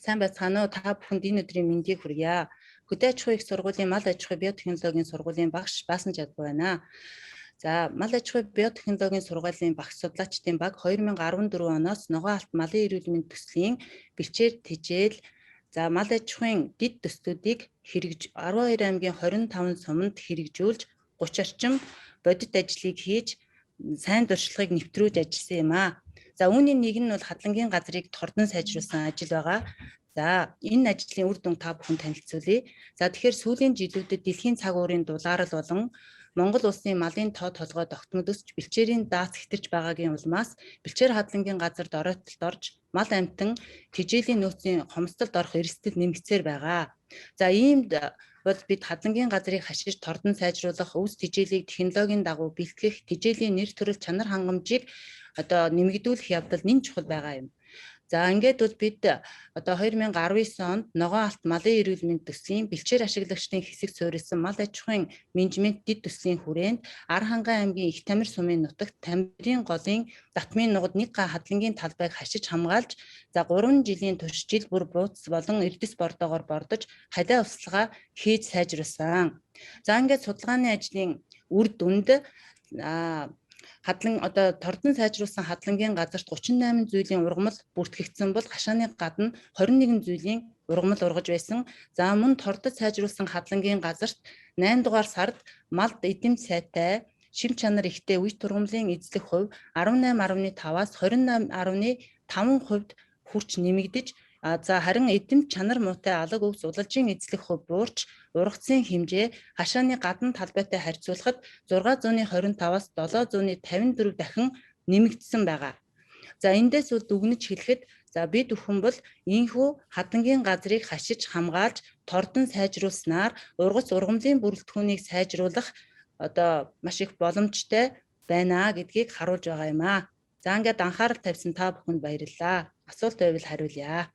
Сайн байцгаана уу? Та бүхэнд энэ өдрийн мэндийг хүргье. Хөдөө аж ахуйн их сургуулийн мал аж ахуй биотехнологийн сургуулийн багш Баасан Жадгүй байна. За, мал аж ахуй биотехнологийн сургуулийн багш судлаачдын баг 2014 оноос ногоон алт малын эрүүл мэндийн төслийн бэлчээр тэжээл мал аж ахуйн дэд төслүүдийг 12 аймгийн 25 суманд хэрэгжүүлж 30 орчим бодит ажлыг хийж сайн дуршлагыг нэвтрүүлж ажилласан юм аа. За, үүний нэг нь бол хадлагын газрыг тордон сайжруулсан ажил байгаа. За, энэ ажлын үр дүн та бүхэн танилцуулъя. За, тэгэхээр сүүлийн жилүүдэд дэлхийн цаг уурын дулаарал болон Монгол улсын малын тоо толгой тогтмол өсч бэлчээрийн дац хэтэрч байгаагийн улмаас бэлчээр хадлагын газарт оройтолд орж мал амтан тэжээлийн нөөцийн хомсдолд орох эрсдэл нэмэгцээр байгаа. За, иймд бол бид хадлагын газрыг хашиж тордон сайжруулах, өвс тэжээлийг технологийн дагуу бэлтгэх, тэжээлийн нэр төрөл чанар хангамжийг нэмэгдүүлэх явдал нэн чухал байгаа юм. За, ингээд бол бид 2019 онд ногоон алт малын эрүүл мэндийн төслийн бэлчээр ашиглагчдын хэсэг суурилсан мал аж ахуйн менежмент дэд төслийн хүрээнд Архангай аймгийн Их Тамир сумын нутагт Тамирын голын Датмын нугад нэг га хадлагын талбайг хашиж хамгаалж 3 жилийн турш жил бүр бууц болон эрдэс бордоогоор бордож хадаа услага хийж сайжруулсан. За, ингээд судалгааны ажлын үр дүнд тордон сайжруулсан хадлагын газарт 38 зүйлийн ургамал бүртгэгдсэн бол хашааны гадна 21 зүйлийн ургамал ургаж байсан. За, мөн тордод сайжруулсан хадлагын газарт 8 дугаар сард малд эдэмт сайтай, шим чанар ихтэй үе тургамлын эзлэх хувь 18.5-аас 28.5% хүрч нэмэгдэж, харин эдэмт чанар муутай алаг өвс улалжийн эзлэх хувь буурч ургацын хэмжээ хашааны гадна талбайтай харьцуулахад 625-аас 754 дахин нэмэгдсэн байгаа. За, эндээс дүгнэж хэлэхэд бид бүхэн бол ийхүү хадлагын газрыг хашиж хамгаалж тордон сайжруулснаар ургац ургамлын бүрэлдэхүүнийг сайжруулах маш их боломжтой байна гэдгийг харуулж байгаа юм аа. За, ингээд анхаарал тавьсан та бүхэнд баярлалаа. Асуулт байвал хариулъя.